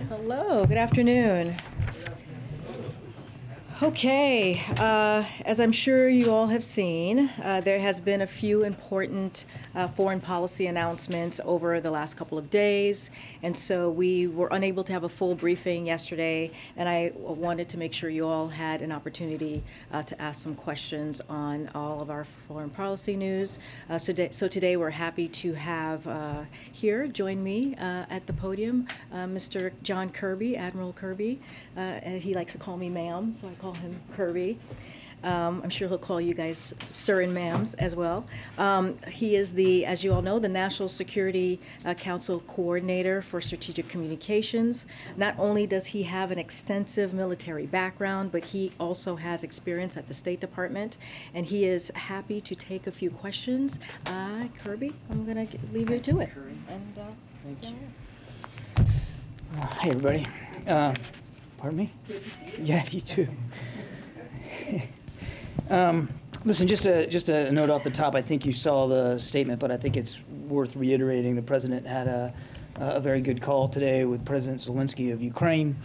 Hello, good afternoon. Okay, as I'm sure you all have seen, there has been a few important foreign policy announcements over the last couple of days, and so we were unable to have a full briefing yesterday, and I wanted to make sure you all had an opportunity to ask some questions on all of our foreign policy news. So today we're happy to have here, join me at the podium, Mr. John Kirby, Admiral Kirby. And he likes to call me ma'am, so I call him Kirby. I'm sure he'll call you guys sir and ma'ams as well. He is the, as you all know, the National Security Council Coordinator for Strategic Communications. Not only does he have an extensive military background, but he also has experience at the State Department, and he is happy to take a few questions. Kirby, I'm going to leave you to it. And Thank you. Hi, everybody. Pardon me? Yeah, you too. Listen, just a note off the top. I think you saw the statement, but I think it's worth reiterating. The president had a very good call today with President Zelensky of Ukraine.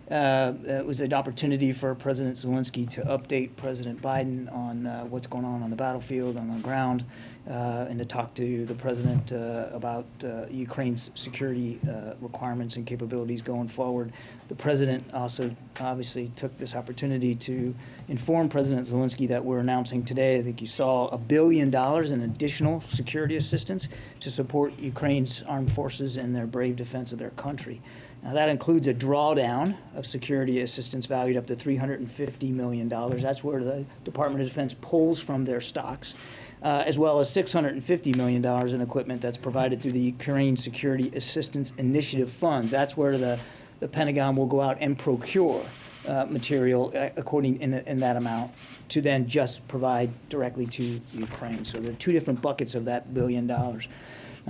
It was an opportunity for President Zelensky to update President Biden on what's going on the battlefield, on the ground, and to talk to the president about Ukraine's security requirements and capabilities going forward. The president also obviously took this opportunity to inform President Zelensky that we're announcing today, I think you saw, $1 billion in additional security assistance to support Ukraine's armed forces in their brave defense of their country. Now, that includes a drawdown of security assistance valued up to $350 million. That's where the Department of Defense pulls from their stocks, as well as $650 million in equipment that's provided through the Ukraine Security Assistance Initiative funds. That's where the Pentagon will go out and procure material according in that amount to then just provide directly to Ukraine. So there are two different buckets of that $1 billion. Now,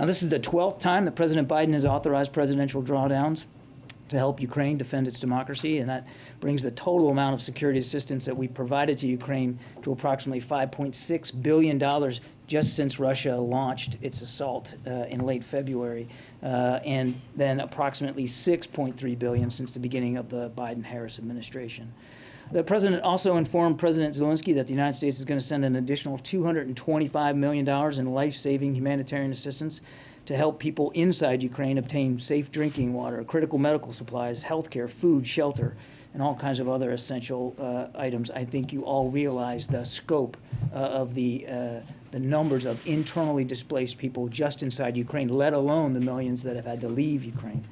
this is the 12th time that President Biden has authorized presidential drawdowns to help Ukraine defend its democracy, and that brings the total amount of security assistance that we provided to Ukraine to approximately $5.6 billion just since Russia launched its assault in late February, and then approximately $6.3 billion since the beginning of the Biden-Harris administration. The president also informed President Zelensky that the United States is going to send an additional $225 million in life-saving humanitarian assistance to help people inside Ukraine obtain safe drinking water, critical medical supplies, healthcare, food, shelter, and all kinds of other essential items. I think you all realize the scope of the numbers of internally displaced people just inside Ukraine, let alone the millions that have had to leave Ukraine.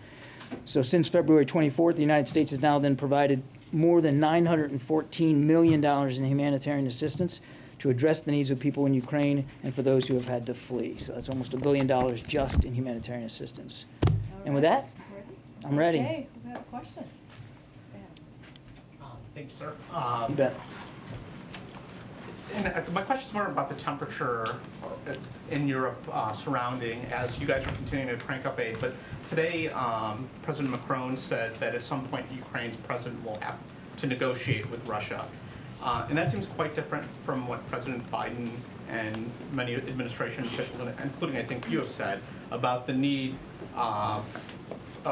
So since February 24th, the United States has now then provided more than $914 million in humanitarian assistance to address the needs of people in Ukraine and for those who have had to flee. So that's almost $1 billion just in humanitarian assistance. And with that, I'm ready. Okay, we have a question. Thank you, sir. You bet. And my question is more about the temperature in Europe surrounding as you guys are continuing to crank up aid. But today, President Macron said that at some point Ukraine's president will have to negotiate with Russia. And that seems quite different from what President Biden and many administration officials, including I think you have said, about the need of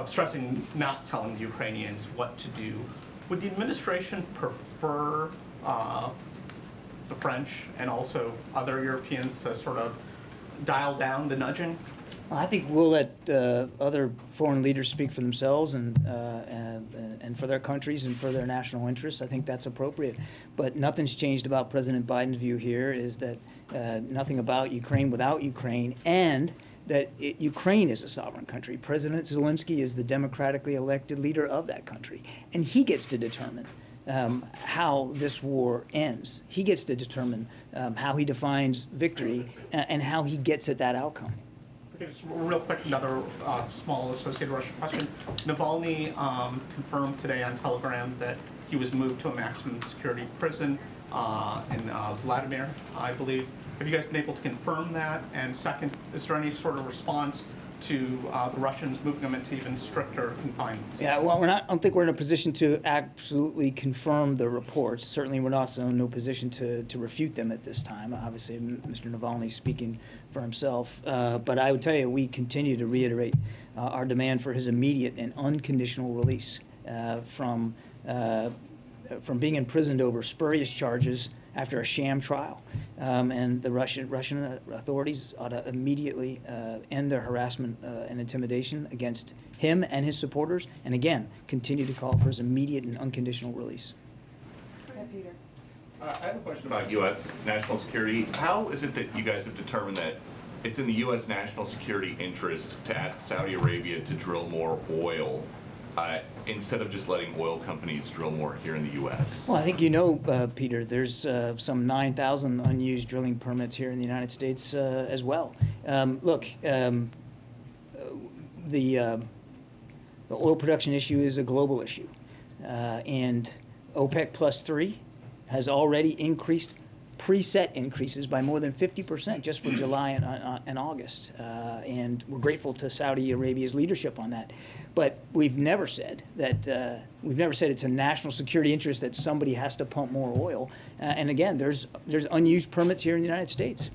stressing not telling the Ukrainians what to do. Would the administration prefer the French and also other Europeans to sort of dial down the nudging? I think we'll let other foreign leaders speak for themselves and for their countries and for their national interests. I think that's appropriate. But nothing's changed about President Biden's view here is that nothing about Ukraine without Ukraine, and that Ukraine is a sovereign country. President Zelensky is the democratically elected leader of that country, and he gets to determine how this war ends. He gets to determine how he defines victory and how he gets at that outcome. Okay, just real quick, another small associated Russia question. Navalny confirmed today on Telegram that he was moved to a maximum security prison in Vladimir, I believe. Have you guys been able to confirm that? And second, is there any sort of response to the Russians moving them into even stricter confinement? Yeah, well, I don't think we're in a position to absolutely confirm the reports. Certainly, we're also in no position to refute them at this time. Obviously, Mr. Navalny's speaking for himself. But I would tell you, we continue to reiterate our demand for his immediate and unconditional release from being imprisoned over spurious charges after a sham trial. And the Russian authorities ought to immediately end their harassment and intimidation against him and his supporters, and again, continue to call for his immediate and unconditional release. Peter. I have a question about U.S. national security. How is it that you guys have determined that it's in the U.S. national security interest to ask Saudi Arabia to drill more oil instead of just letting oil companies drill more here in the U.S.? Well, I think you know, Peter, there's some 9,000 unused drilling permits here in the United States as well. Look, the oil production issue is a global issue, and OPEC plus 3 has already increased preset increases by more than 50% just for July and August, and we're grateful to Saudi Arabia's leadership on that. But we've never said that it's a national security interest that somebody has to pump more oil. And again, there's unused permits here in the United States.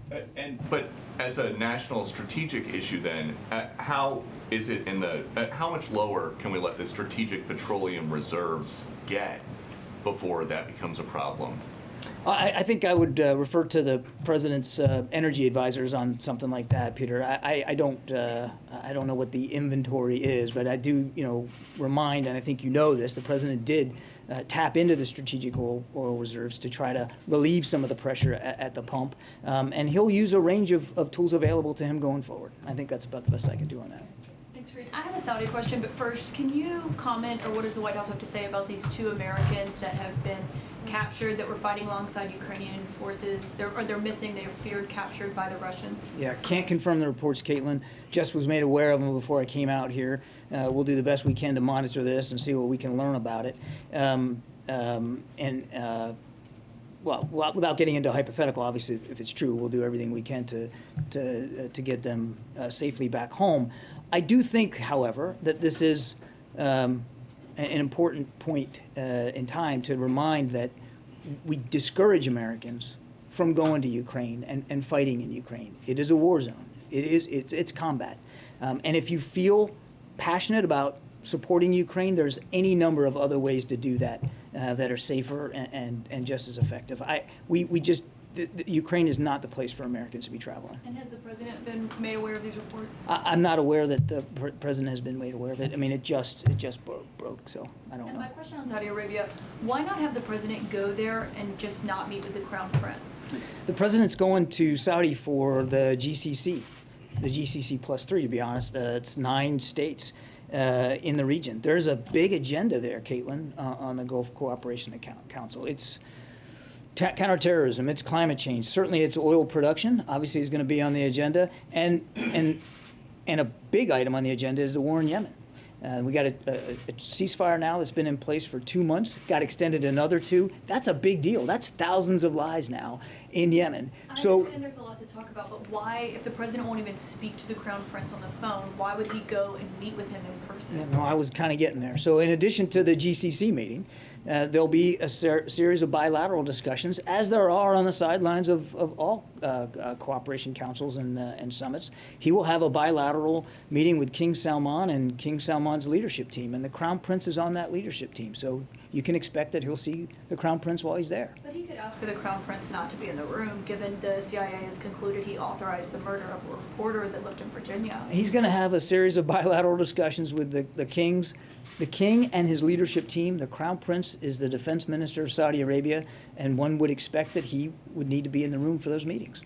But as a national strategic issue, then how is it how much lower can we let the strategic petroleum reserves get before that becomes a problem? I think I would refer to the president's energy advisors on something like that, Peter. I don't know what the inventory is, but I do, remind, and I think you know this, the president did tap into the strategic oil reserves to try to relieve some of the pressure at the pump, and he'll use a range of tools available to him going forward. I think that's about the best I can do on that. Thanks, Karine. I have a Saudi question, but first, can you comment, or what does the White House have to say about these 2 Americans that have been captured, that were fighting alongside Ukrainian forces? They're missing. They are feared captured by the Russians. Yeah, can't confirm the reports, Caitlin. Just was made aware of them before I came out here. We'll do the best we can to monitor this and see what we can learn about it. Well, without getting into hypothetical, obviously, if it's true, we'll do everything we can to get them safely back home. I do think, however, that this is an important point in time to remind that we discourage Americans from going to Ukraine and fighting in Ukraine. It is a war zone. It's combat. And if you feel passionate about supporting Ukraine, there's any number of other ways to do that that are safer and just as effective. Ukraine is not the place for Americans to be traveling. And has the president been made aware of these reports? I'm not aware that the president has been made aware of it. I mean, it just broke, so I don't know. And my question on Saudi Arabia, why not have the president go there and just not meet with the Crown Prince? The president's going to Saudi for the GCC plus 3, to be honest. It's 9 states in the region. There's a big agenda there, Caitlin, on the Gulf Cooperation Council. It's counterterrorism, it's climate change. Certainly it's oil production, obviously is going to be on the agenda. And a big item on the agenda is the war in Yemen. We got a ceasefire now that's been in place for 2 months, got extended another 2. That's a big deal. That's thousands of lives now in Yemen. I understand there's a lot to talk about, but why, if the president won't even speak to the Crown Prince on the phone, why would he go and meet with him in person? Yeah, no, I was kind of getting there. So in addition to the GCC meeting, there'll be a series of bilateral discussions, as there are on the sidelines of all cooperation councils and summits. He will have a bilateral meeting with King Salman and King Salman's leadership team, and the Crown Prince is on that leadership team. So you can expect that he'll see the Crown Prince while he's there. But he could ask for the Crown Prince not to be in the room, given the CIA has concluded he authorized the murder of a reporter that lived in Virginia. He's going to have a series of bilateral discussions with the kings. The king and his leadership team. The Crown Prince is the defense minister of Saudi Arabia, and one would expect that he would need to be in the room for those meetings.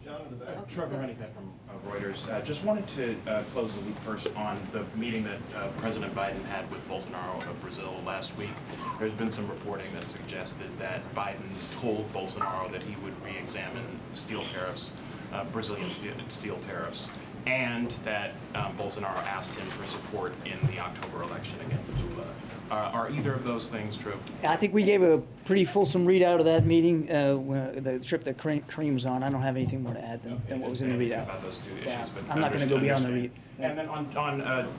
John in the back. Trevor Honeycutt from Reuters. Just wanted to close the loop first on the meeting that President Biden had with Bolsonaro of Brazil last week. There's been some reporting that suggested that Biden told Bolsonaro that he would re-examine steel tariffs, Brazilian steel tariffs, and that Bolsonaro asked him for support in the October election against Lula. Are either of those things true? I think we gave a pretty fulsome readout of that meeting, the trip that Karine was on. I don't have anything more to add than what was in the readout. About those two Yeah, issues, but I'm not going to go beyond the read. And then on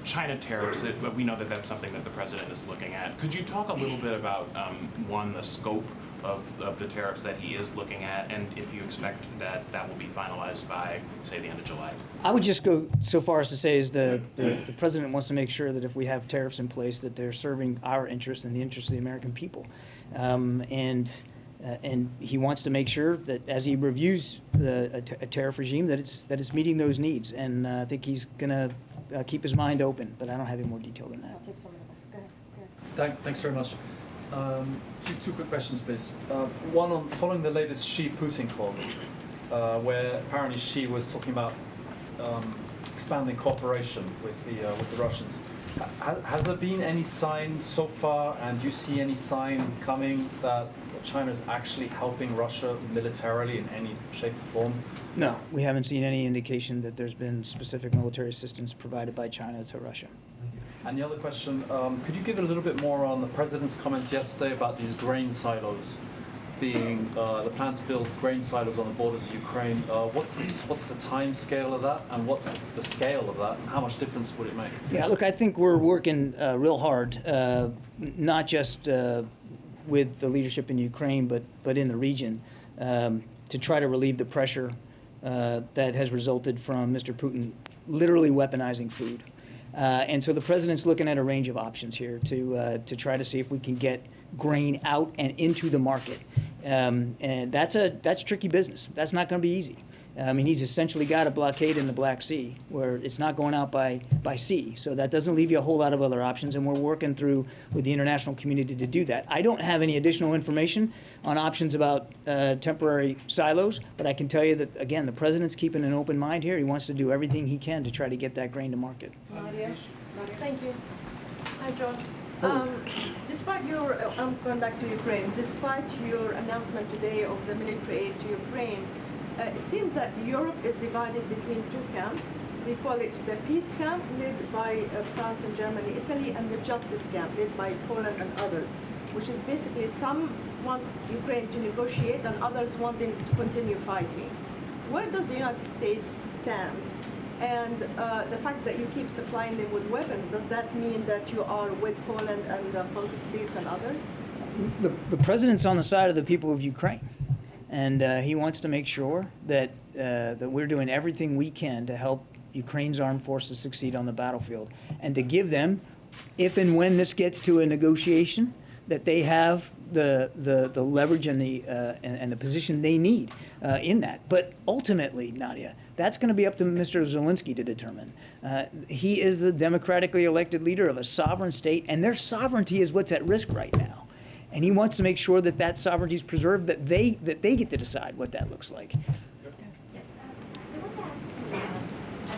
China tariffs, we know that that's something that the president is looking at. Could you talk a little bit about, one, the scope of the tariffs that he is looking at, and if you expect that that will be finalized by, say, the end of July? I would just go so far as to say is the president wants to make sure that if we have tariffs in place, that they're serving our interests and the interests of the American people. And he wants to make sure that as he reviews a tariff regime, that it's meeting those needs. And I think he's going to keep his mind open, but I don't have any more detail than that. I'll take some of them. Go ahead. Thanks very much. Two quick questions, please. One on following the latest Xi-Putin call, where apparently Xi was talking about expanding cooperation with the Russians. Has there been any sign so far, and do you see any sign coming that China is actually helping Russia militarily in any shape or form? No, we haven't seen any indication that there's been specific military assistance provided by China to Russia. And the other question, could you give a little bit more on the president's comments yesterday about these grain silos being the plan to build grain silos on the borders of Ukraine? What's the time scale of that, and what's the scale of that, and how much difference would it make? Yeah, look, I think we're working real hard, not just with the leadership in Ukraine, but in the region, to try to relieve the pressure that has resulted from Mr. Putin literally weaponizing food. And so the president's looking at a range of options here to try to see if we can get grain out and into the market. And that's tricky business. That's not going to be easy. I mean, he's essentially got a blockade in the Black Sea where it's not going out by sea. So that doesn't leave you a whole lot of other options, and we're working through with the international community to do that. I don't have any additional information on options about temporary silos, but I can tell you that, again, the president's keeping an open mind here. He wants to do everything he can to try to get that grain to market. Nadia? Thank you. Hi, John. Despite your, I'm going back to Ukraine, despite your announcement today of the military aid to Ukraine, it seems that Europe is divided between two camps. We call it the peace camp, led by France and Germany, Italy, and the justice camp, led by Poland and others, which is basically some want Ukraine to negotiate and others want them to continue fighting. Where does the United States stand? And the fact that you keep supplying them with weapons, does that mean that you are with Poland and the Baltic states and others? The president's on the side of the people of Ukraine. And he wants to make sure that we're doing everything we can to help Ukraine's armed forces succeed on the battlefield, and to give them, if and when this gets to a negotiation, that they have the leverage and the position they need in that. But ultimately, Nadia, that's going to be up to Mr. Zelensky to determine. He is the democratically elected leader of a sovereign state, and their sovereignty is what's at risk right now. And he wants to make sure that that sovereignty is preserved, that they get to decide what that looks like. I want to ask you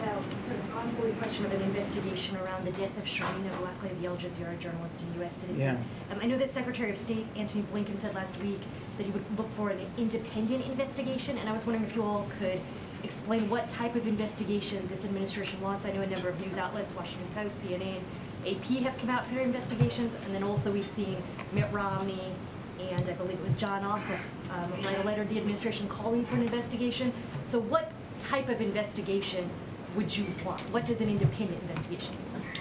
about sort of ongoing question of an investigation around the death of Sharina Blackley, the Al Jazeera journalist and U.S. citizen. Yeah. I know that Secretary of State Antony Blinken said last week that he would look for an independent investigation, and I was wondering if you all could explain what type of investigation this administration wants. I know a number of news outlets, Washington Post, CNN, AP have come out for their investigations, and then also we've seen Mitt Romney and I believe it was John Ossoff write a letter to the administration calling for an investigation. So what type of investigation would you want? What does an independent investigation mean?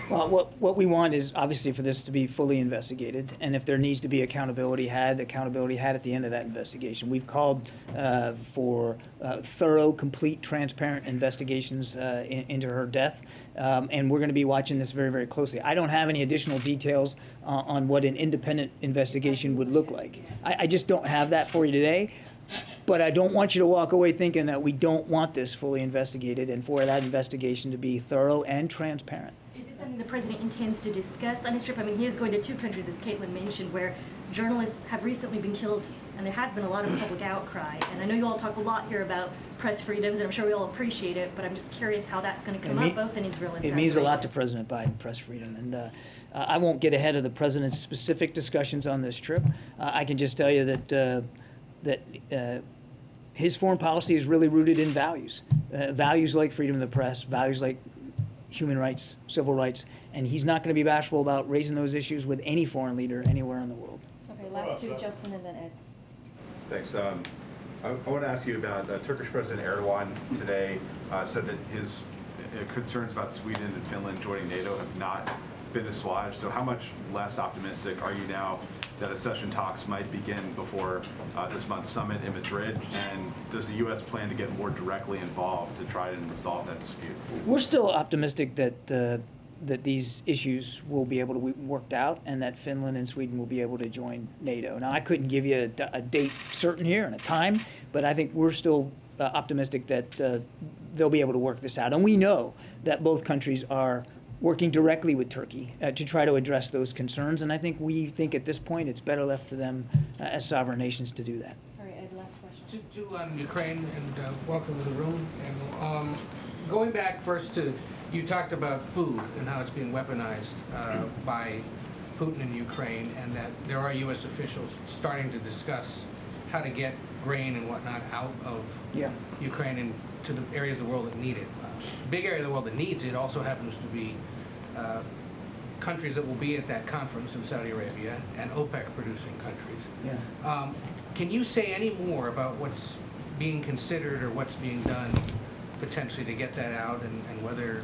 Well, what we want is obviously for this to be fully investigated, and if there needs to be accountability had at the end of that investigation. We've called for thorough, complete, transparent investigations into her death, and we're going to be watching this very, very closely. I don't have any additional details on what an independent investigation would look like. I just don't have that for you today. But I don't want you to walk away thinking that we don't want this fully investigated, and for that investigation to be thorough and transparent. Is it something the president intends to discuss on his trip? I mean, he is going to 2 countries, as Caitlin mentioned, where journalists have recently been killed, and there has been a lot of public outcry. And I know you all talk a lot here about press freedoms, and I'm sure we all appreciate it, but I'm just curious how that's going to come up, both in Israel and Saudi It means a Arabia. lot to President Biden, press freedom. And I won't get ahead of the president's specific discussions on this trip. I can just tell you that his foreign policy is really rooted in values. Values like freedom of the press, values like human rights, civil rights, and he's not going to be bashful about raising those issues with any foreign leader anywhere in the world. Okay, last two, Justin, and then Ed. Thanks. I want to ask you about Turkish President Erdogan today said that his concerns about Sweden and Finland joining NATO have not been assuaged. So how much less optimistic are you now that accession talks might begin before this month's summit in Madrid? And does the U.S. plan to get more directly involved to try and resolve that dispute? We're still optimistic that that these issues will be able to be worked out and that Finland and Sweden will be able to join NATO. Now, I couldn't give you a date certain here and a time, but I think we're still optimistic that they'll be able to work this out. And we know that both countries are working directly with Turkey to try to address those concerns. And I think we think at this point it's better left for them as sovereign nations to do that. All right, Ed, last question. On Ukraine, and welcome to the room. And going back first to, you talked about food and how it's being weaponized by Putin in Ukraine, and that there are U.S. officials starting to discuss how to get grain and whatnot out of Ukraine and to the areas of the world that need it. Big area of the world that needs it also happens to be countries that will be at that conference in Saudi Arabia and OPEC producing countries. Yeah. Can you say any more about what's being considered or what's being done potentially to get that out, and whether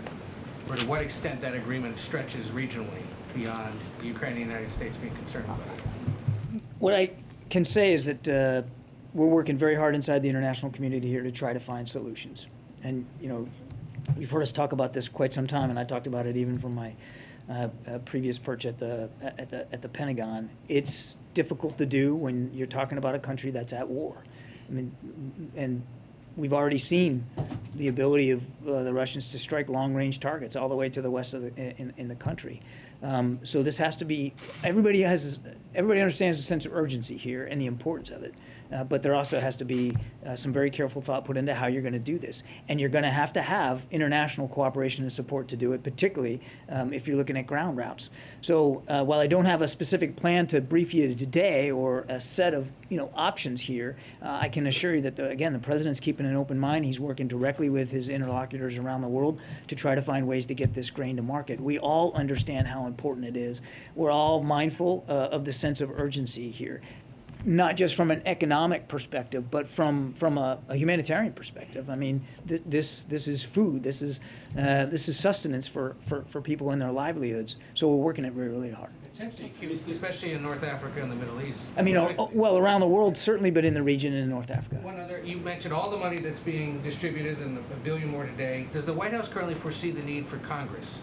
or to what extent that agreement stretches regionally beyond the Ukraine and the United States being concerned about it? What I can say is that we're working very hard inside the international community here to try to find solutions. And, you know, you've heard us talk about this quite some time, and I talked about it even from my previous perch at the Pentagon. It's difficult to do when you're talking about a country that's at war. I mean, and we've already seen the ability of the Russians to strike long-range targets all the way to the west of in the country. So this has to be, everybody understands the sense of urgency here and the importance of it. But there also has to be some very careful thought put into how you're going to do this. And you're going to have international cooperation and support to do it, particularly if you're looking at ground routes. So while I don't have a specific plan to brief you today or a set of options here, I can assure you that, again, the President's keeping an open mind. He's working directly with his interlocutors around the world to try to find ways to get this grain to market. We all understand how important it is. We're all mindful of the sense of urgency here, not just from an economic perspective, but from a humanitarian perspective. I mean, this is food. This is sustenance for people in their livelihoods. So we're working it really, really hard. Potentially, especially in North Africa and the Middle East. I mean, well, around the world certainly, but in the region and in North Africa. One other, you mentioned all the money that's being distributed and $1 billion more today. Does the White House currently foresee the need for Congress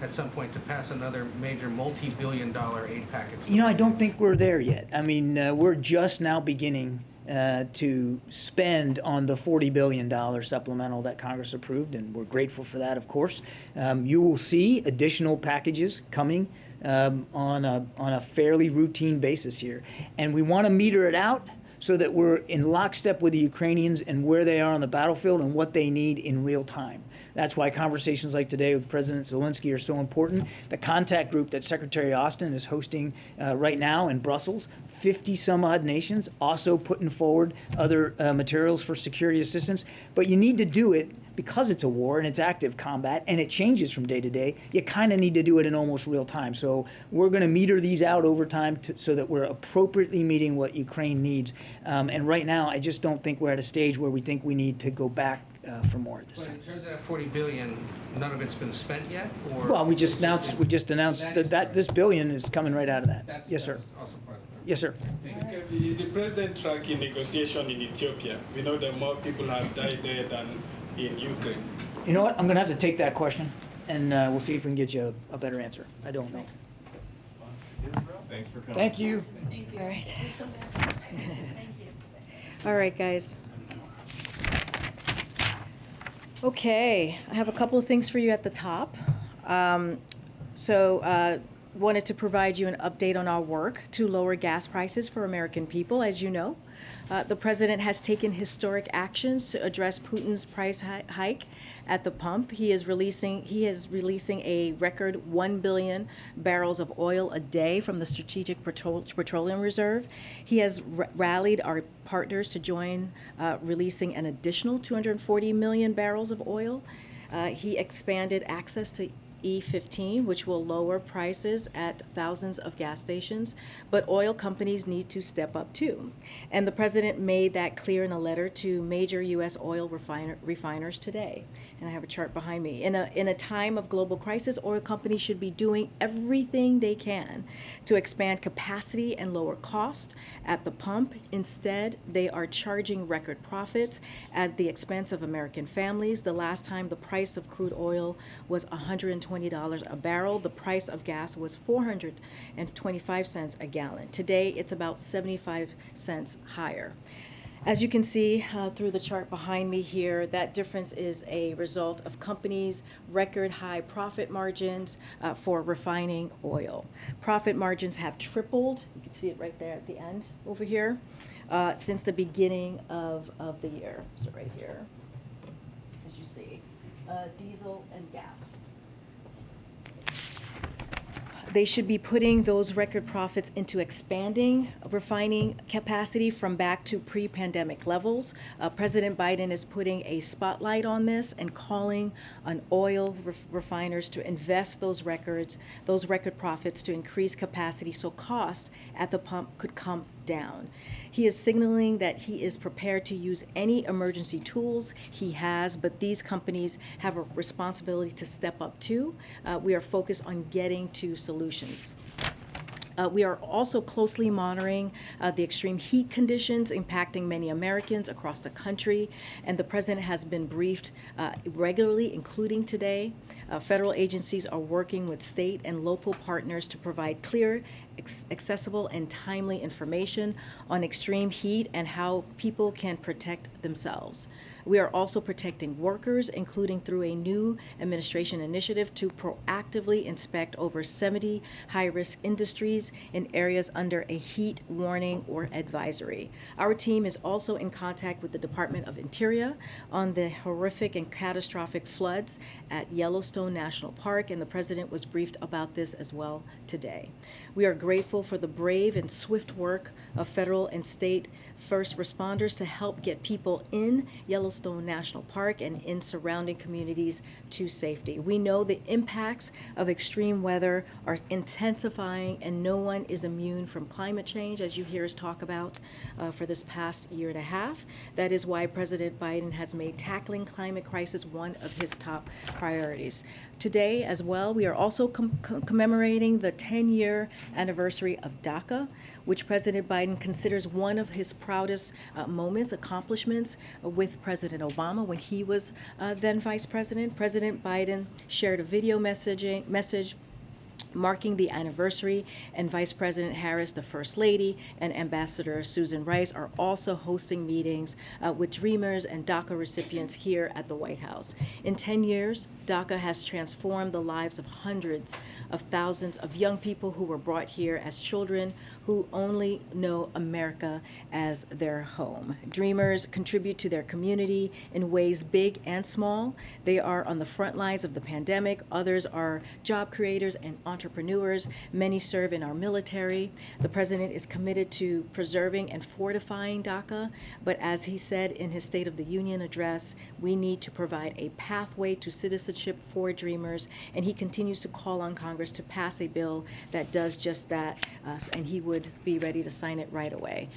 at some point to pass another major multi-billion-dollar aid package? I don't think we're there yet. I mean, we're just now beginning to spend on the $40 billion supplemental that Congress approved, and we're grateful for that, of course. You will see additional packages coming on a fairly routine basis here, and we want to meter it out so that we're in lockstep with the Ukrainians and where they are on the battlefield and what they need in real time. That's why conversations like today with President Zelensky are so important. The contact group that Secretary Austin is hosting right now in Brussels, 50 some odd nations also putting forward other materials for security assistance. But you need to do it because it's a war and it's active combat and it changes from day to day. You kind of need to do it in almost real time. So we're going to meter these out over time so that we're appropriately meeting what Ukraine needs. And right now, I just don't think we're at a stage where we think we need to go back for more at this But time. in terms of that $40 billion, none of it's been spent yet? Or Well, we just announced that this billion is coming right out of that. Yes, sir. That's also part of it. Yes, sir. Is the president tracking negotiation in Ethiopia? We know that more people have died there than in Ukraine. You know what? I'm going to have to take that question, and we'll see if we can get you a better answer. I don't know. Thanks for coming. Thank you. All right. All right, guys. Okay, I have a couple of things for you at the top. Wanted to provide you an update on our work to lower gas prices for American people. As you know, the president has taken historic actions to address Putin's price hike at the pump. He is releasing a record 1 billion barrels of oil a day from the Strategic Petroleum Reserve. He has rallied our partners to join releasing an additional 240 million barrels of oil. He expanded access to E15, which will lower prices at thousands of gas stations, but oil companies need to step up too. And the president made that clear in a letter to major U.S. oil refiners today. And I have a chart behind me. In a time of global crisis, oil companies should be doing everything they can to expand capacity and lower cost at the pump. Instead, they are charging record profits at the expense of American families. The last time the price of crude oil was $120 a barrel, the price of gas was 425 cents a gallon. Today, it's about 75 cents higher. As you can see through the chart behind me here, that difference is a result of companies' record high profit margins for refining oil. Profit margins have tripled. You can see it right there at the end over here since the beginning of the year. So right here, as you see, diesel and gas. They should be putting those record profits into expanding refining capacity from back to pre-pandemic levels. President Biden is putting a spotlight on this and calling on oil refiners to invest those record profits to increase capacity so cost at the pump could come down. He is signaling that he is prepared to use any emergency tools he has, but these companies have a responsibility to step up too. We are focused on getting to solutions. We are also closely monitoring the extreme heat conditions impacting many Americans across the country, and the president has been briefed regularly, including today. Federal agencies are working with state and local partners to provide clear, accessible, and timely information on extreme heat and how people can protect themselves. We are also protecting workers, including through a new administration initiative to proactively inspect over 70 high-risk industries in areas under a heat warning or advisory. Our team is also in contact with the Department of Interior on the horrific and catastrophic floods at Yellowstone National Park, and the president was briefed about this as well today. We are grateful for the brave and swift work of federal and state first responders to help get people in Yellowstone National Park and in surrounding communities to safety. We know the impacts of extreme weather are intensifying, and no one is immune from climate change, as you hear us talk about for this past year and a half. That is why President Biden has made tackling climate crisis one of his top priorities. Today, as well, we are also commemorating the 10-year anniversary of DACA, which President Biden considers one of his proudest accomplishments with President Obama when he was then vice president. President Biden shared a video message marking the anniversary, and Vice President Harris, the First Lady, and Ambassador Susan Rice are also hosting meetings with Dreamers and DACA recipients here at the White House. In 10 years, DACA has transformed the lives of hundreds of thousands of young people who were brought here as children who only know America as their home. Dreamers contribute to their community in ways big and small. They are on the front lines of the pandemic. Others are job creators and entrepreneurs. Many serve in our military. The president is committed to preserving and fortifying DACA, but as he said in his State of the Union address, we need to provide a pathway to citizenship for Dreamers, and he continues to call on Congress to pass a bill that does just that, and he would be ready to sign it right away.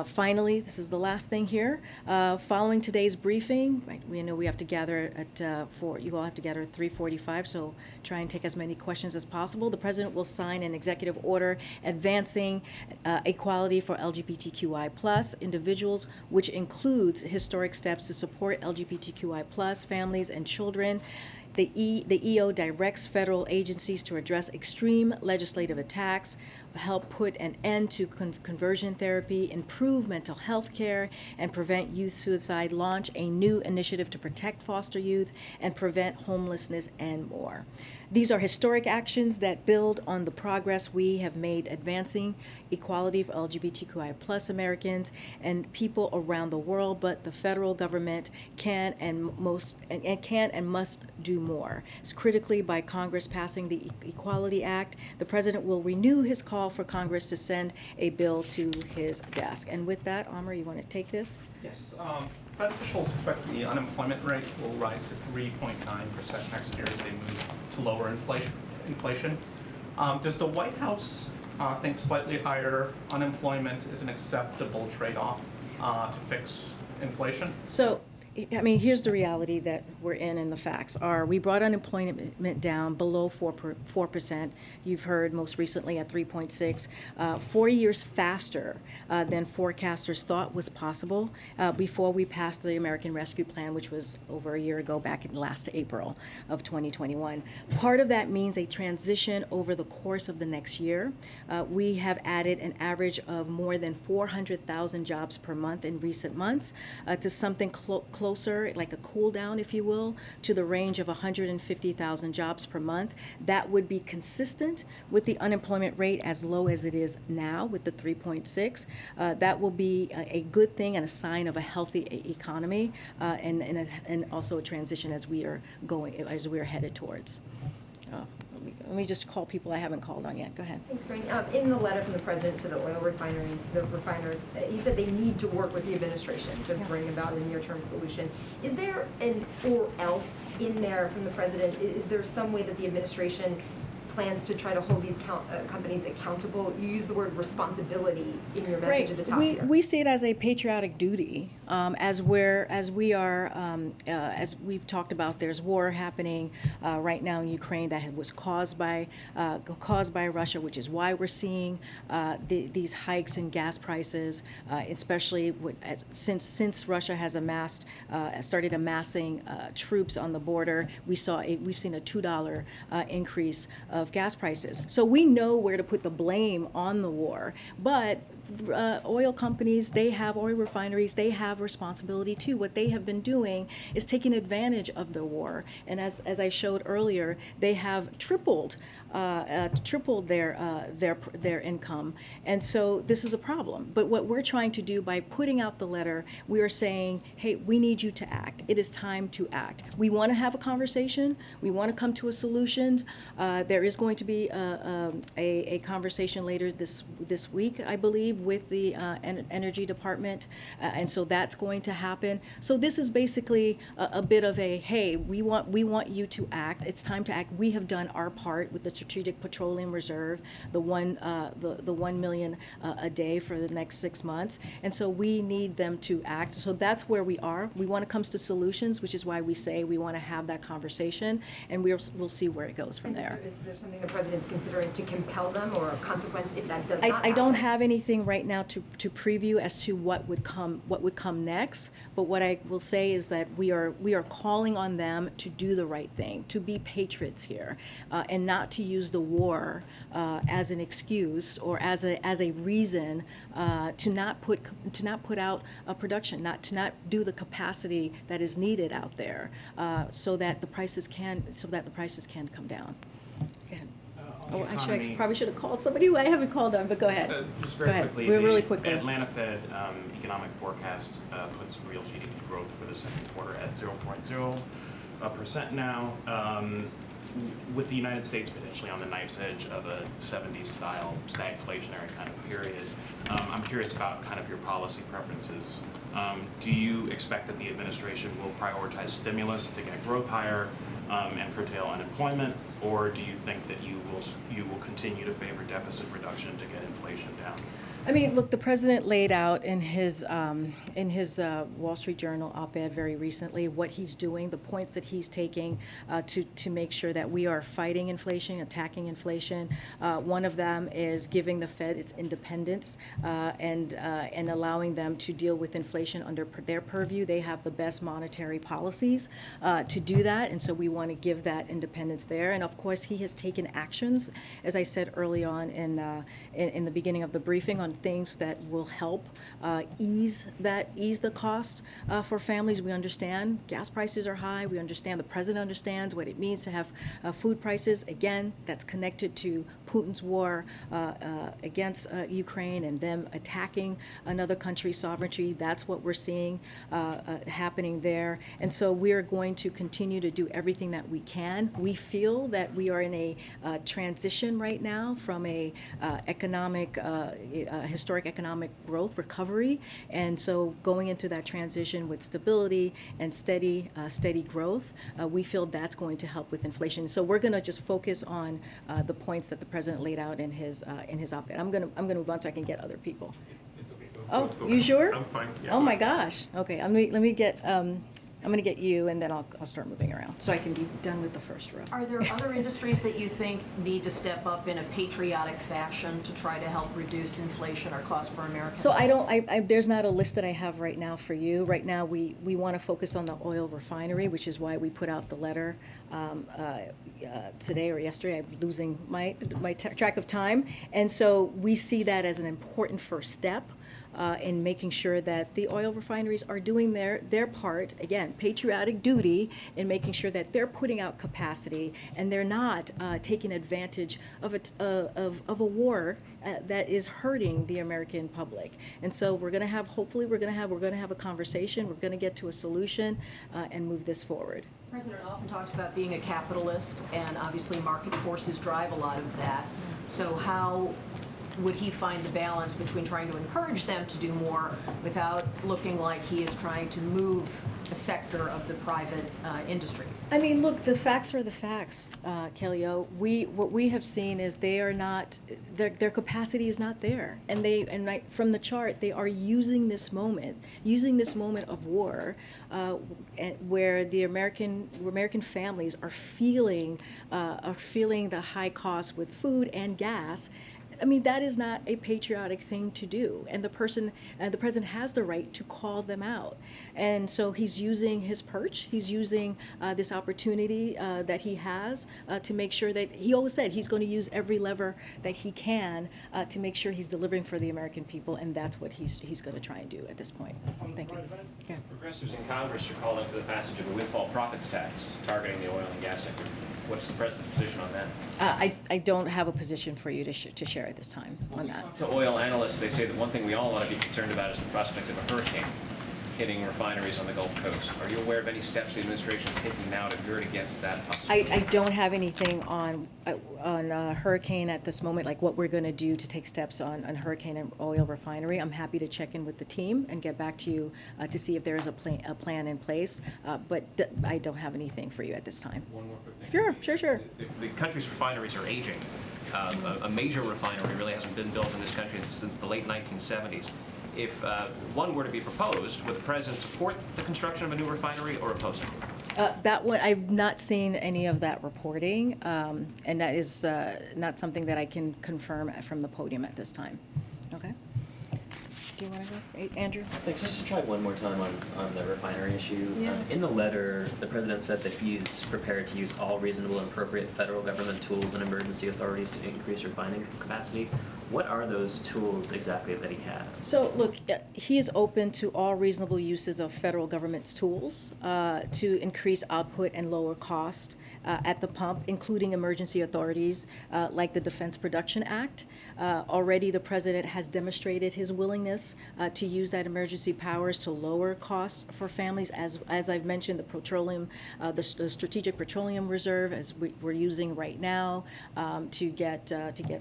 Finally, this is the last thing here. Following today's briefing, we know we have to gather at you all have to gather at 3:45, so try and take as many questions as possible. The president will sign an executive order advancing equality for LGBTQI+ individuals, which includes historic steps to support LGBTQI+ families and children. The EO directs federal agencies to address extreme legislative attacks, help put an end to conversion therapy, improve mental health care, and prevent youth suicide, launch a new initiative to protect foster youth, and prevent homelessness, and more. These are historic actions that build on the progress we have made advancing equality for LGBTQI+ Americans and people around the world, but the federal government can and must do more. It's critically by Congress passing the Equality Act. The president will renew his call call for Congress to send a bill to his desk. And with that, Amr, you want to take this? Yes. Fed officials expect the unemployment rate will rise to 3.9% next year as they move to lower inflation. Does the White House think slightly higher unemployment is an acceptable trade-off to fix inflation? So, I mean, here's the reality that we're in, and the facts are we brought unemployment down below 4%. You've heard most recently at 3.6, 4 years faster than forecasters thought was possible before we passed the American Rescue Plan, which was over a year ago, back in last April of 2021. Part of that means a transition over the course of the next year. We have added an average of more than 400,000 jobs per month in recent months to something closer, like a cool down, if you will, to the range of 150,000 jobs per month. That would be consistent with the unemployment rate as low as it is now with the 3.6. That will be a good thing and a sign of a healthy economy and also a transition as we are headed towards. Let me just call people I haven't called on yet. Go ahead. Thanks, Karine. In the letter from the president to the oil refiners, he said they need to work with the administration to bring about a near-term solution. Is there an or else in there from the president? Is there some way that the administration plans to try to hold these companies accountable? You use the word responsibility in your message at the top here. We see it as a patriotic duty, as we've talked about. There's war happening right now in Ukraine that was caused by Russia, which is why we're seeing these hikes in gas prices, especially since Russia has started amassing troops on the border. We've seen a $2 increase of gas prices. So we know where to put the blame on the war, but oil companies, oil refineries, they have responsibility too. What they have been doing is taking advantage of the war, and as I showed earlier, they have tripled their income, and so this is a problem. But what we're trying to do by putting out the letter, we are saying, hey, we need you to act. It is time to act. We want to have a conversation. We want to come to a solution. There is going to be a conversation later this week, I believe, with the Energy Department, and so that's going to happen. So this is basically a bit of a, hey, we want you to act. It's time to act. We have done our part with the Strategic Petroleum Reserve, the 1 million a day for the next 6 months, and so we need them to act. So that's where we are. We want to come to solutions, which is why we say we want to have that conversation, and we'll see where it goes from there. Is there something the president's considering to compel them, or a consequence if that does not I happen? don't have anything right now to preview as to what would come next, but what I will say is that we are calling on them to do the right thing, to be patriots here, and not to use the war as an excuse or as a reason to not put out a production, to not do the capacity that is needed out there, so that the prices can come down. Go ahead. Actually, I probably should have called somebody who I haven't called on, but go ahead. Just very quickly, Really quickly. Atlanta Fed economic forecast puts real GDP growth for the second quarter at 0.0% now, with the United States potentially on the knife's edge of a 70s style stagflationary kind of period. I'm curious about kind of your policy preferences. Do you expect that the administration will prioritize stimulus to get growth higher and curtail unemployment, or do you think that you will continue to favor deficit reduction to get inflation down? I mean, look, the president laid out in his Wall Street Journal op-ed very recently what he's doing, the points that he's taking to make sure that we are fighting inflation, attacking inflation. One of them is giving the Fed its independence and allowing them to deal with inflation under their purview. They have the best monetary policies to do that, and so we want to give that independence there. And of course, he has taken actions, as I said early on in the beginning of the briefing, on things that will help ease the cost for families. We understand gas prices are high. We understand the president understands what it means to have food prices. Again, that's connected to Putin's war against Ukraine and them attacking another country's sovereignty. That's what we're seeing happening there. And so we're going to continue to do everything that we can. We feel that we are in a transition right now from a historic economic growth recovery. And so going into that transition with stability and steady growth, we feel that's going to help with inflation. So we're going to just focus on the points that the president laid out in his op-ed. I'm going to move on so I can get other people. It's okay. Oh, Go you ahead. sure? I'm fine. Yeah. Oh my gosh. Okay, let me get. I'm going to get you, and then I'll start moving around so I can be done with the first row. Are there other industries that you think need to step up in a patriotic fashion to try to help reduce inflation or costs for Americans? So there's not a list that I have right now for you. Right now, we want to focus on the oil refinery, which is why we put out the letter today or yesterday. I'm losing my track of time. And so we see that as an important first step in making sure that the oil refineries are doing their part, again, patriotic duty, in making sure that they're putting out capacity and they're not taking advantage of a war that is hurting the American public. And so we're going to have a conversation. We're going to get to a solution and move this forward. The president often talks about being a capitalist, and obviously market forces drive a lot of that. So how would he find the balance between trying to encourage them to do more without looking like he is trying to move a sector of the private industry? I mean, look, the facts are the facts, Kelly-O. What we have seen is they are not, their capacity is not there. And from the chart, they are using this moment of war where the American families are feeling the high costs with food and gas. I mean, that is not a patriotic thing to do, and the president has the right to call them out. And so he's using his perch. He's using this opportunity that he has to make sure that he always said he's going to use every lever that he can to make sure he's delivering for the American people, and that's what he's going to try and do at this point. Thank you. Yeah. Progressives in Congress are calling for the passage of a windfall profits tax targeting the oil and gas sector. What's the president's position on that? I don't have a position for you to share at this time on that. To oil analysts, they say that one thing we all want to be concerned about is the prospect of a hurricane hitting refineries on the Gulf Coast. Are you aware of any steps the administration is taking now to guard against that possibility? I don't have anything on hurricane at this moment, like what we're going to do to take steps on hurricane and oil refinery. I'm happy to check in with the team and get back to you to see if there is a plan in place, but I don't have anything for you at this time. One more quick thing. Sure. The country's refineries are aging. A major refinery really hasn't been built in this country since the late 1970s. If one were to be proposed, would the president support the construction of a new refinery or oppose it? That one, I've not seen any of that reporting, and that is not something that I can confirm from the podium at this time. Okay. Do you want to go, Andrew? Thanks. Just to try one more time on the refinery issue. Yeah. In the letter, the president said that he's prepared to use all reasonable and appropriate federal government tools and emergency authorities to increase refining capacity. What are those tools exactly that he has? So, look, he is open to all reasonable uses of federal government's tools to increase output and lower cost at the pump, including emergency authorities like the Defense Production Act. Already the president has demonstrated his willingness to use that emergency powers to lower costs for families. As I've mentioned, the Strategic Petroleum Reserve, as we're using right now, to get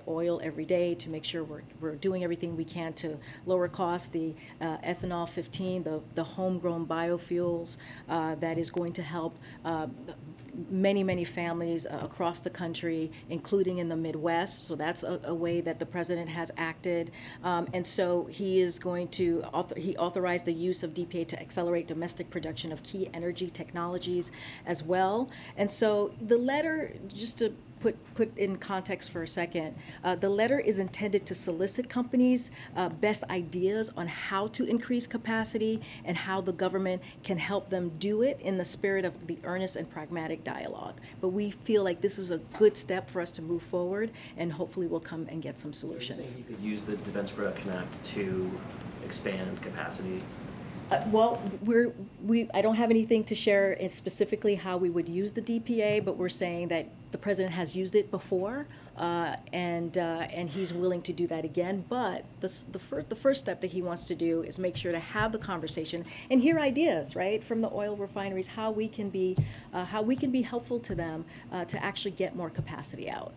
oil every day, to make sure we're doing everything we can to lower costs. The ethanol 15, the homegrown biofuels that is going to help many families across the country, including in the Midwest. So that's a way that the president has acted. And so he is going to, he authorized the use of DPA to accelerate domestic production of key energy technologies as well. And so the letter, just to put in context for a second, the letter is intended to solicit companies' best ideas on how to increase capacity and how the government can help them do it in the spirit of the earnest and pragmatic dialogue. But we feel like this is a good step for us to move forward, and hopefully we'll come and get some So you're solutions. saying you could use the Defense Production Act to expand capacity? Well, I don't have anything to share in specifically how we would use the DPA, but we're saying that the president has used it before, and he's willing to do that again. But the first step that he wants to do is make sure to have the conversation and hear ideas, right, from the oil refineries, how we can be helpful to them to actually get more capacity out.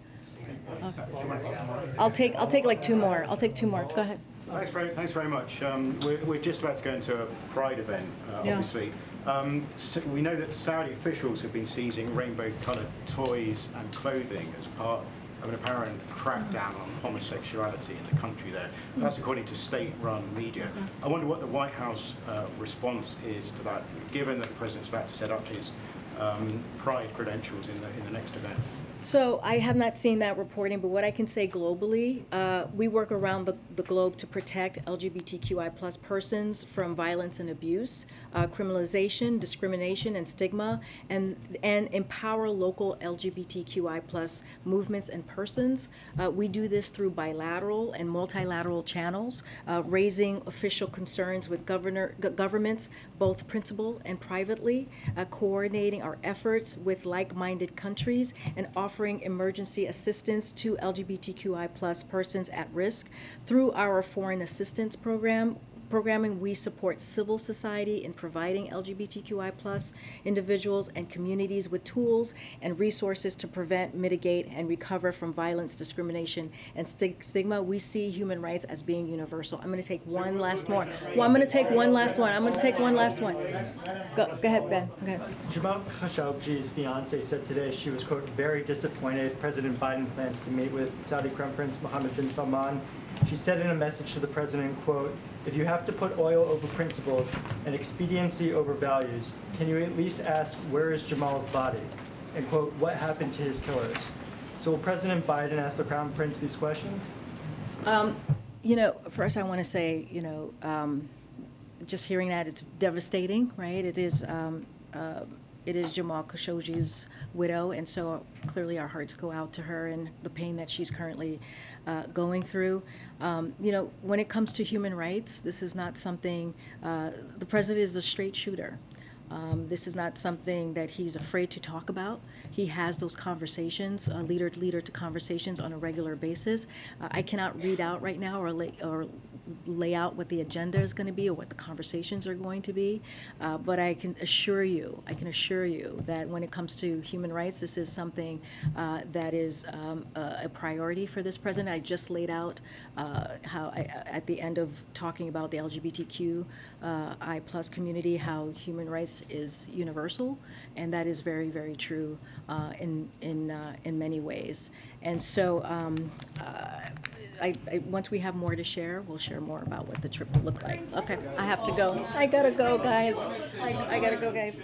I'll take like two more. I'll take two more. Go ahead. Thanks very much. We're just about to go into a Pride event, obviously. So we know that Saudi officials have been seizing rainbow-coloured toys and clothing as part of an apparent crackdown on homosexuality in the country there. That's according to state-run media. I wonder what the White House response is to that, given that the president's about to set up his Pride credentials in the next event. So I have not seen that reporting, but what I can say globally, we work around the globe to protect LGBTQI+ persons from violence and abuse, criminalization, discrimination, and stigma, and empower local LGBTQI+ movements and persons. We do this through bilateral and multilateral channels, raising official concerns with governments, both principal and privately, coordinating our efforts with like-minded countries, and offering emergency assistance to LGBTQI+ persons at risk. Through our foreign assistance programming, we support civil society in providing LGBTQI+ individuals and communities with tools and resources to prevent, mitigate, and recover from violence, discrimination, and stigma. We see human rights as being universal. I'm going to take one last more. Well, I'm going to take one last one. Go ahead, Ben. Okay. Jamal Khashoggi's fiance said today she was, quote, very disappointed President Biden plans to meet with Saudi Crown Prince Mohammed bin Salman. She said in a message to the president, quote, if you have to put oil over principles and expediency over values, can you at least ask where is Jamal's body? And quote, what happened to his killers? So will President Biden ask the Crown Prince these questions? First I want to say, just hearing that, it's devastating, right? It is Jamal Khashoggi's widow, and so clearly our hearts go out to her and the pain that she's currently going through. When it comes to human rights, this is not something, the president is a straight shooter. This is not something that he's afraid to talk about. He has those conversations, leader to conversations on a regular basis. I cannot read out right now or lay out what the agenda is going to be or what the conversations are going to be, but I can assure you that when it comes to human rights, this is something that is a priority for this president. I just laid out how, at the end of talking about the LGBTQI+ community, how human rights is universal, and that is very, very true in many ways. And so once we have more to share, we'll share more about what the trip will look like. Okay, I have to go. I gotta go, guys. I gotta go, guys.